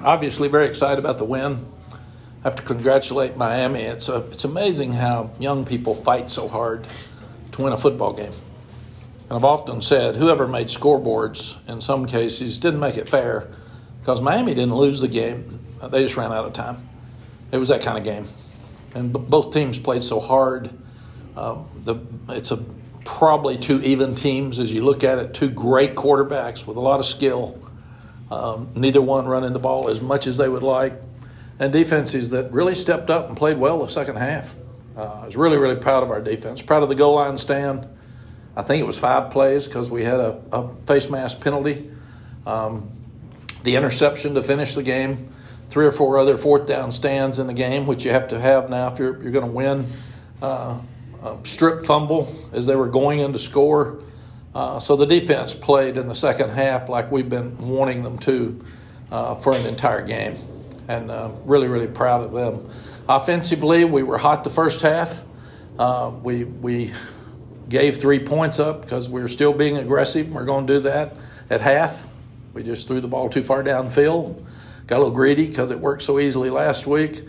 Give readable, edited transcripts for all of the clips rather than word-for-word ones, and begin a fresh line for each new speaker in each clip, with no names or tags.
Obviously very excited about the win. I have to congratulate Miami. It's amazing how young people fight so hard to win a football game. And I've often said whoever made scoreboards in some cases didn't make it fair because Miami didn't lose the game. They just ran out of time. It was that kind of game. And both teams played so hard. It's probably two even teams as you look at it, two great quarterbacks with a lot of skill. Neither one running the ball as much as they would like. And defenses that really stepped up and played well the second half. I was really, really proud of our defense. Proud of the goal line stand. I think it was 5 plays because we had a face mask penalty. The interception to finish the game. 3 or 4 other fourth down stands in the game, which you have to have now if you're going to win. A strip fumble as they were going in to score. So the defense played in the second half like we've been wanting them to for an entire game. And really, really proud of them. Offensively, we were hot the first half. We gave 3 points up because we were still being aggressive. We're going to do that at half. We just threw the ball too far downfield. Got a little greedy because it worked so easily last week.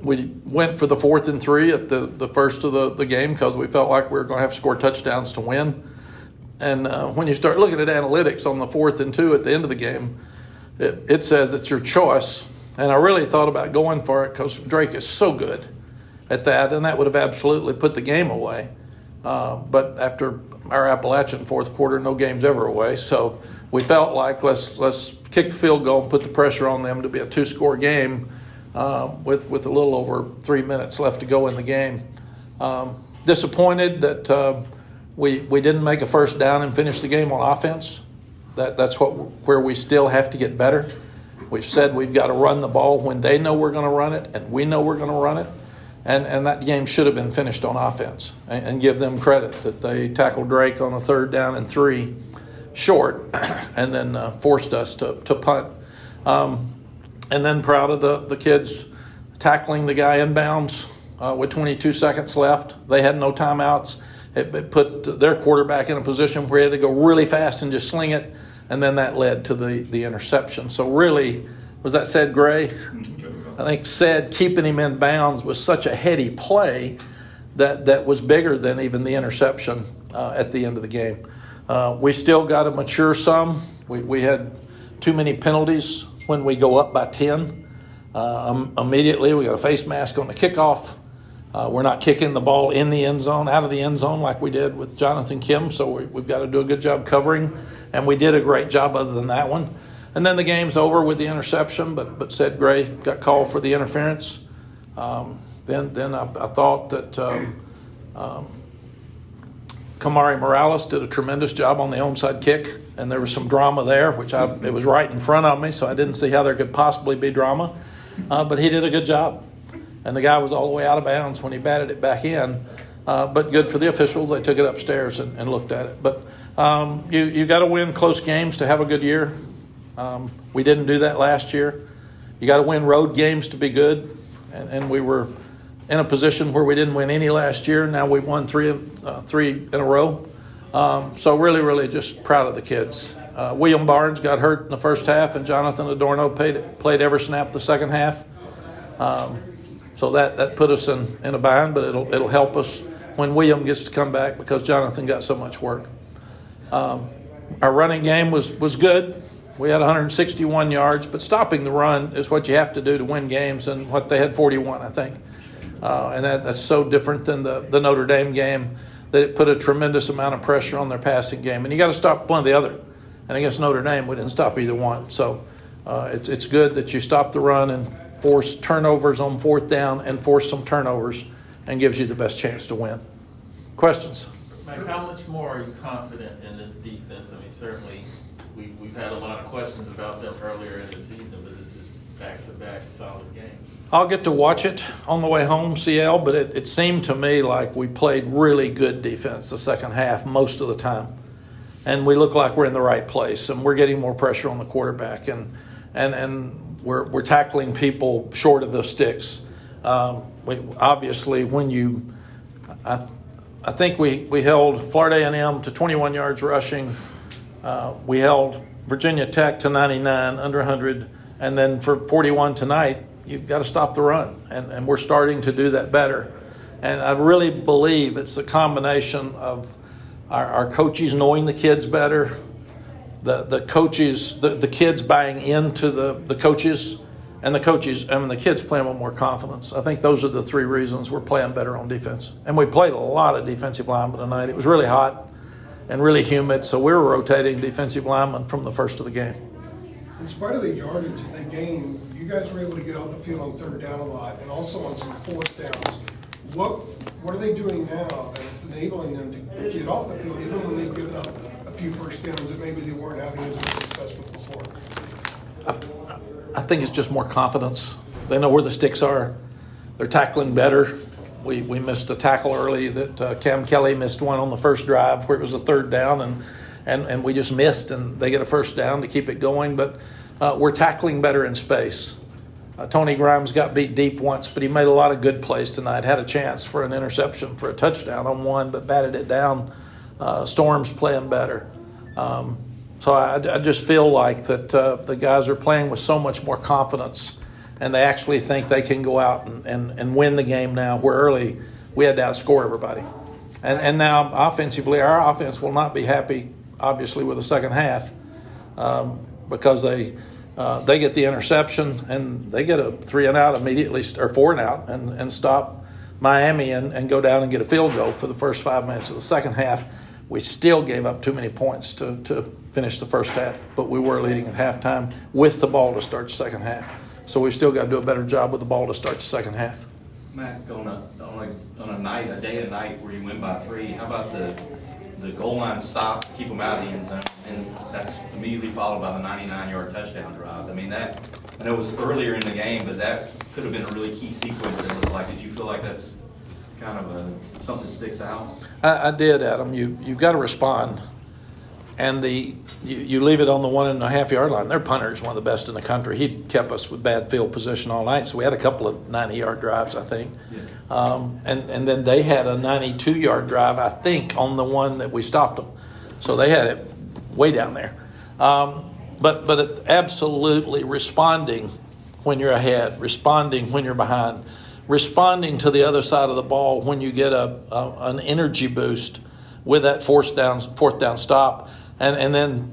We went for the 4th and 3 at the first of the game because we felt like we were going to have to score touchdowns to win. And when you start looking at analytics on the 4th and 2 at the end of the game, it says it's your choice. And I really thought about going for it because Drake is so good at that, and that would have absolutely put the game away. But after our Appalachian fourth quarter, no game's ever away. So we felt like let's kick the field goal and put the pressure on them to be a 2-score game with a little over 3 minutes left to go in the game. Disappointed that we didn't make a first down and finish the game on offense. That's where we still have to get better. We've said we've got to run the ball when they know we're going to run it and we know we're going to run it. And that game should have been finished on offense and give them credit that they tackled Drake on a 3rd down and 3 short and then forced us to punt. And then proud of the kids tackling the guy inbounds with 22 seconds left. They had no timeouts. It put their quarterback in a position where he had to go really fast and just sling it, and then that led to the interception. So really, was that Ced Gray? I think Ced keeping him in bounds was such a heady play that was bigger than even the interception at the end of the game. We still got to mature some. We had too many penalties when we go up by 10. Immediately, we got a face mask on the kickoff. We're not kicking the ball in the end zone, out of the end zone like we did with Jonathan Kim, so we've got to do a good job covering, and we did a great job other than that one. And then the game's over with the interception, but Ced Gray got called for the interference. Then I thought that Kamari Morales did a tremendous job on the onside kick, and there was some drama there, it was right in front of me, so I didn't see how there could possibly be drama. But he did a good job. And the guy was all the way out of bounds when he batted it back in. But good for the officials. They took it upstairs and looked at it. But you got to win close games to have a good year. We didn't do that last year. You got to win road games to be good. And we were in a position where we didn't win any last year. Now we've won three in a row. So really, really just proud of the kids. William Barnes got hurt in the first half, and Jonathan Adorno played every snap the second half. So that put us in a bind, but it'll help us when William gets to come back because Jonathan got so much work. Our running game was good. We had 161 yards, but stopping the run is what you have to do to win games, and what they had 41, I think. And that's so different than the Notre Dame game that it put a tremendous amount of pressure on their passing game. And you got to stop one or the other. And against Notre Dame, we didn't stop either one. So it's good that you stop the run and force turnovers on 4th down and force some turnovers and gives you the best chance to win. Questions?
Mack, how much more are you confident in this defense? I mean, certainly we've had a lot of questions about them earlier in the season, but this is back-to-back solid games.
I'll get to watch it on the way home, CL, but it seemed to me like we played really good defense the second half most of the time. And we look like we're in the right place, and we're getting more pressure on the quarterback, and we're tackling people short of the sticks. Obviously, I think we held Florida A&M to 21 yards rushing. We held Virginia Tech to 99, under 100, And then for 41 tonight, you've got to stop the run. And we're starting to do that better. And I really believe it's the combination of our coaches knowing the kids better, the coaches, the kids buying into the coaches, and the kids playing with more confidence. I think those are the three reasons we're playing better on defense. And we played a lot of defensive linemen tonight. It was really hot and really humid, so we were rotating defensive linemen from the first of the game.
In spite of the yardage they gained, you guys were able to get off the field on third down a lot and also on some fourth downs. What are they doing now that is enabling them to get off the field even when they've given up a few first downs that maybe they weren't having as much success with before?
I think it's just more confidence. They know where the sticks are. They're tackling better. We missed a tackle early that Cam Kelly missed one on the first drive where it was a third down, and we just missed, and they get a first down to keep it going. But we're tackling better in space. Tony Grimes got beat deep once, but he made a lot of good plays tonight. Had a chance for an interception for a touchdown on one, but batted it down. Storm's playing better. So I just feel like that the guys are playing with so much more confidence, and they actually think they can go out and win the game now, where early we had to outscore everybody. And now offensively, our offense will not be happy, obviously, with the second half because they get the interception and they get a 3 and out immediately, or 4 and out, and stop Miami and go down and get a field goal for the first 5 minutes of the second half. We still gave up too many points to finish the first half, but we were leading at halftime with the ball to start the second half. So we've still got to do a better job with the ball to start the second half.
Mack, on a day and night where you win by 3, how about the goal line stop, keep them out of the end zone, and that's immediately followed by the 99-yard touchdown drive? I mean, I know it was earlier in the game, but that could have been a really key sequence. It looked like. Did you feel like that's kind of something that sticks out?
I did, Adam. You've got to respond. And you leave it on the 1.5-yard line. Their punter is one of the best in the country. He kept us with bad field position all night, so we had a couple of 90-yard drives, I think. Yeah. And then they had a 92-yard drive, I think, on the one that we stopped them. So they had it way down there. But it absolutely responding when you're ahead, responding when you're behind, responding to the other side of the ball when you get an energy boost with that fourth down stop. And then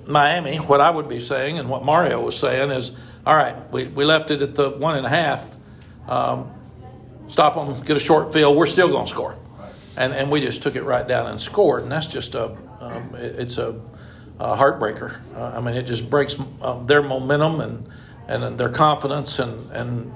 Miami, what I would be saying and what Mario was saying is, all right, we left it at the 1.5. Stop them, get a short field. We're still going to score. And we just took it right down and scored. And that's just it's a heartbreaker. I mean, it just breaks their momentum and their confidence and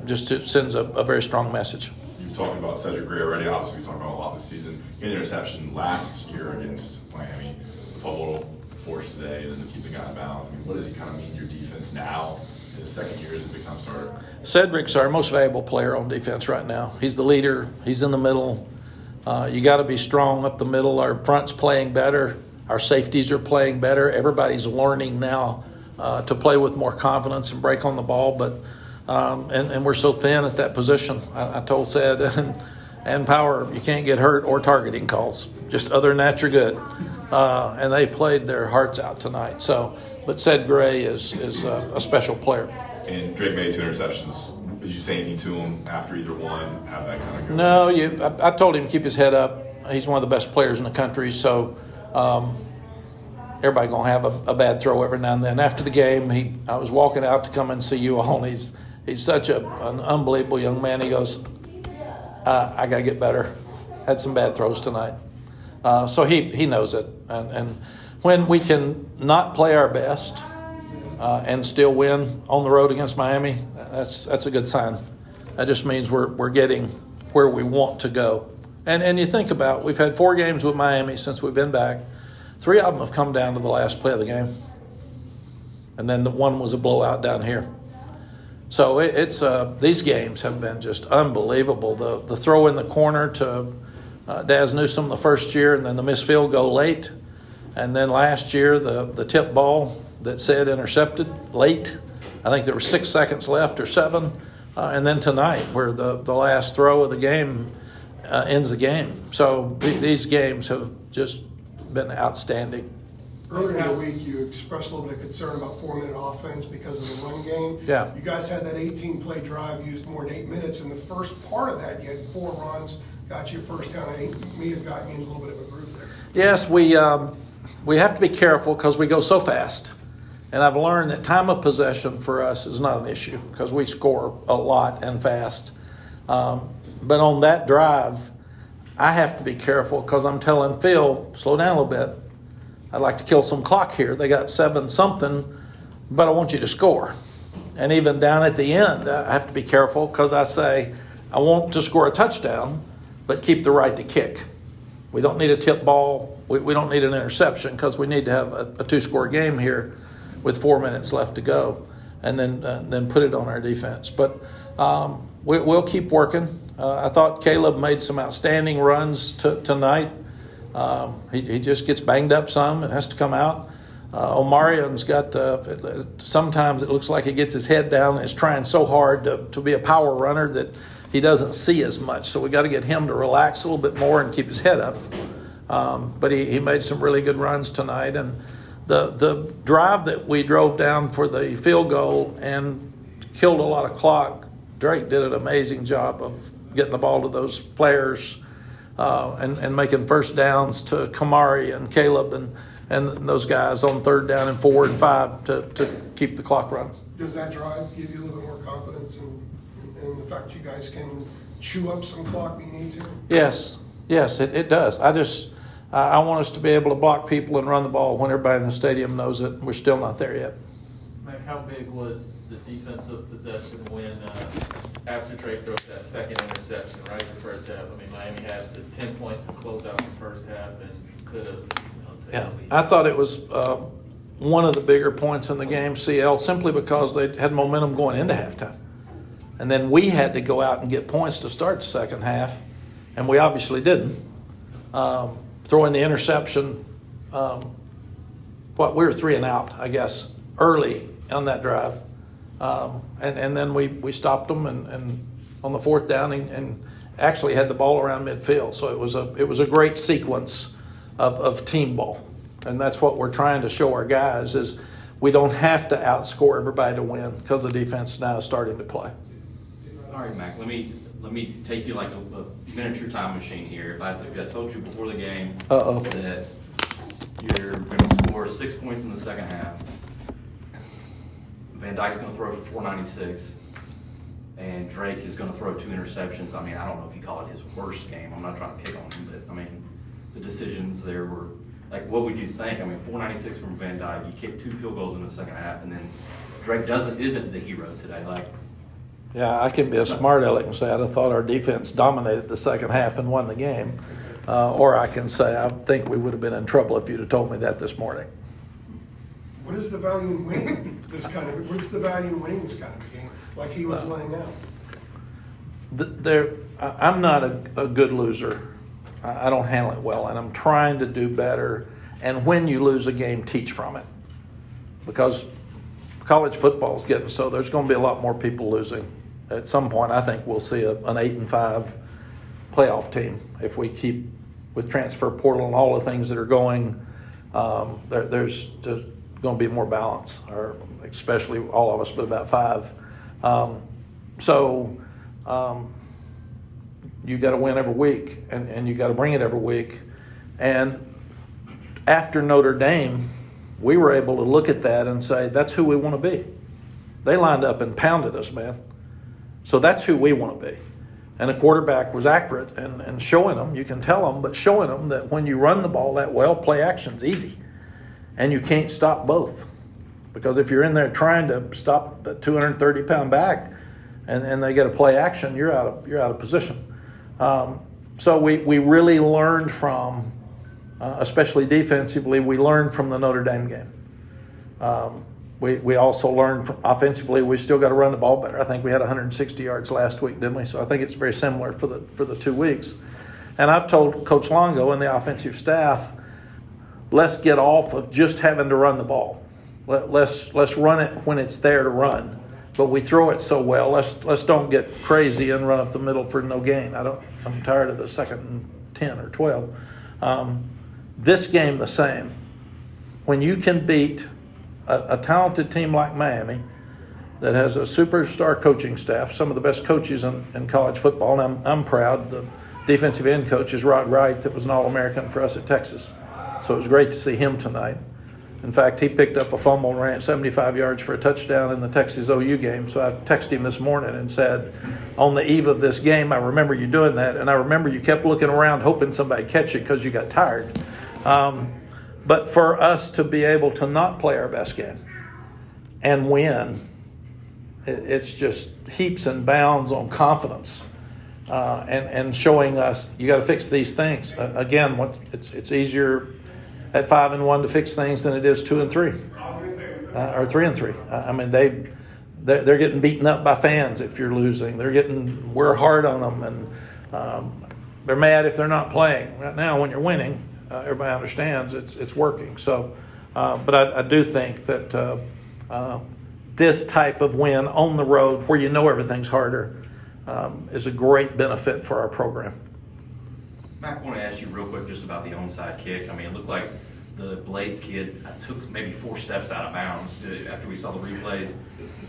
just it sends a very strong message.
You've talked about Cedric Gray already. Obviously, we talked about a lot this season. He had an interception last year against Miami. The fumble forced today, and then keeping out of bounds. I mean, what does he kind of mean to your defense now in his second year as a big-time starter?
Cedric's our most valuable player on defense right now. He's the leader. He's in the middle. You got to be strong up the middle. Our front's playing better. Our safeties are playing better. Everybody's learning now to play with more confidence and break on the ball, but and we're so thin at that position. I told Ced and Power, you can't get hurt or targeting calls. Just other than that, you're good. And they played their hearts out tonight. So, but Ced Gray is a special player.
And Drake made 2 interceptions. Did you say anything to him after either one? How that kind of go?
No, I told him to keep his head up. He's one of the best players in the country. So everybody gonna have a bad throw every now and then. After the game, I was walking out to come and see you all. And he's such an unbelievable young man. He goes, I got to get better. Had some bad throws tonight. So he knows it. And when we can not play our best and still win on the road against Miami, that's a good sign. That just means we're getting where we want to go. And you think about, we've had 4 games with Miami since we've been back. 3 of them have come down to the last play of the game. And then the one was a blowout down here. So it's these games have been just unbelievable. The throw in the corner to Daz Newsome the first year, and then the missed field goal late. And then last year, the tip ball that said intercepted late. I think there were 6 seconds left or 7. And then tonight, where the last throw of the game ends the game. So these games have just been outstanding.
Earlier in the week, you expressed a little bit of concern about 4-minute offense because of the run game.
Yeah.
You guys had that 18-play drive, used more than 8 minutes. In the first part of that, you had 4 runs, got you a first down. 8 may have gotten you in a little bit of a groove there.
Yes, we have to be careful because we go so fast. And I've learned that time of possession for us is not an issue because we score a lot and fast. But on that drive, I have to be careful because I'm telling Phil, slow down a little bit. I'd like to kill some clock here. They got 7-something, but I want you to score. And even down at the end, I have to be careful because I say, I want to score a touchdown, but keep the right to kick. We don't need a tip ball. We don't need an interception because we need to have a 2-score game here with 4 minutes left to go, and then put it on our defense. But we'll keep working. I thought Caleb made some outstanding runs tonight. He just gets banged up some. It has to come out. Omarion's got sometimes it looks like he gets his head down and is trying so hard to be a power runner that he doesn't see as much. So we got to get him to relax a little bit more and keep his head up. But he made some really good runs tonight. And the drive that we drove down for the field goal and killed a lot of clock, Drake did an amazing job of getting the ball to those players and making first downs to Kamari and Caleb and those guys on 3rd down and 4 and 5 to keep the clock running.
Does that drive give you a little bit more confidence in the fact you guys can chew up some clock when you need to?
Yes, it does. I want us to be able to block people and run the ball when everybody in the stadium knows it. We're still not there yet.
Mack, how big was the defensive possession when after Drake broke that second interception, right, the first half? I mean, Miami had the 10 points to close out the first half and could have taken the lead.
I thought it was one of the bigger points in the game, CL, simply because they had momentum going into halftime. And then we had to go out and get points to start the second half, and we obviously didn't. Throwing the interception, we were 3 and out, I guess, early on that drive. And then we stopped them and on the 4th down and actually had the ball around midfield. So it was a great sequence of team ball. And that's what we're trying to show our guys is we don't have to outscore everybody to win because the defense now is starting to play.
All right, Mac, let me take you like a miniature time machine here. If I told you before the game that you're going to score 6 points in the second half, Van Dyke's going to throw for 496, and Drake is going to throw 2 interceptions. I mean, I don't know if you call it his worst game. I'm not trying to pick on him, but I mean, the decisions there were like, what would you think? I mean, 496 from Van Dyke. You kicked 2 field goals in the second half, and then Drake isn't the hero today. Like,
yeah, I can be a smart aleck and say I thought our defense dominated the second half and won the game, or I can say I think we would have been in trouble if you'd have told me that this morning.
What is the value in winning this kind of? What's the value in winning this kind of game, like he was laying out? I'm not a good loser. I don't handle it well, and I'm trying to do better. And when you lose a game, teach from it, because college football is getting so there's going to be a lot more people losing. At some point, I think we'll see an 8-5 playoff team if we keep with transfer portal and all the things that are going. There's just going to be more balance, or especially all of us, but about 5. You got to win every week, and you got to bring it every week. And after Notre Dame, we were able to look at that and say, that's who we want to be. They lined up and pounded us, man. So that's who we want to be. And the quarterback was accurate and showing them, you can tell them, but showing them that when you run the ball that well, play action's easy. And you can't stop both. Because if you're in there trying to stop a 230-pound back and they get a play action, you're out of position. So we really learned from, especially defensively, we learned from the Notre Dame game. We also learned from offensively, we still got to run the ball better. I think we had 160 yards last week, didn't we? So I think it's very similar for the 2 weeks. And I've told Coach Longo and the offensive staff, let's get off of just having to run the ball. Let's run it when it's there to run. But we throw it so well, let's don't get crazy and run up the middle for no gain. I'm tired of the 2nd and 10 or 12. This game the same.
when you can beat a talented team like Miami that has a superstar coaching staff, some of the best coaches in college football, and I'm proud. The defensive end coach is Rod Wright, that was an All-American for us at Texas. So it was great to see him tonight. In fact, he picked up a fumble and ran it 75 yards for a touchdown in the Texas OU game. So I texted him this morning and said, on the eve of this game, I remember you doing that, and I remember you kept looking around hoping somebody catch it because you got tired. But for us to be able to not play our best game and win, it's just heaps and bounds on confidence and showing us you got to fix these things. Again, it's easier at 5-1 to fix things than it is 2-3 or 3-3. I mean, they're getting beaten up by fans if you're losing. We're hard on them, and they're mad if they're not playing. Right now, when you're winning, everybody understands it's working. So, but I do think that this type of win on the road, where you know everything's harder, is a great benefit for our program.
Mack, I want to ask you real quick just about the onside kick. I mean, it looked like the Blades kid took maybe 4 steps out of bounds after we saw the replays.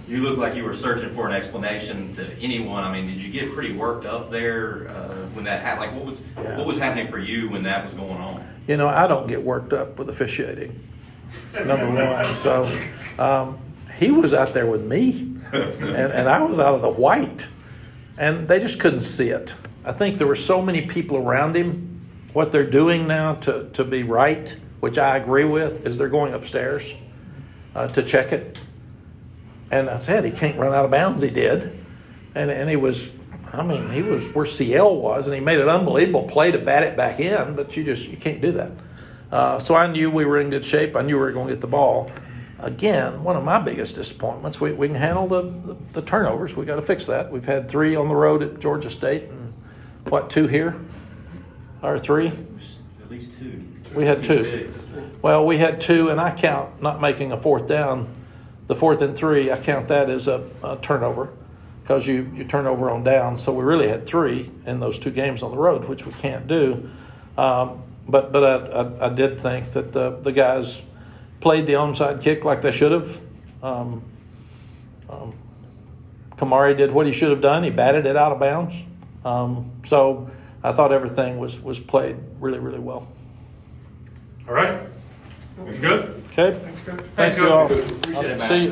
You looked like you were searching for an explanation to anyone. I mean, did you get pretty worked up there when that happened? Like, what was happening for you when that was going on?
You know, I don't get worked up with officiating, number one. So he was out there with me, and I was out of the white, and they just couldn't see it. I think there were so many people around him. What they're doing now to be right, which I agree with, is they're going upstairs to check it. And I said, he can't run out of bounds. He did. And he was where CL was, and he made an unbelievable play to bat it back in, but you can't do that. So I knew we were in good shape. I knew we were going to get the ball. Again, one of my biggest disappointments, we can handle the turnovers. We got to fix that. We've had 3 on the road at Georgia State, and 2 here? Or 3?
At least 2.
We had 2. Well, we had 2, and I count not making a 4th down. The 4th and 3, I count that as a turnover because you turn over on down. So we really had 3 in those 2 games on the road, which we can't do. But I did think that the guys played the onside kick like they should have. Kamari did what he should have done. He batted it out of bounds. So I thought everything was played really, really well.
All right. Looks good.
Okay.
Thanks, Coach.
Thanks,
you all.
Coach.
Appreciate it, Mack.
See you.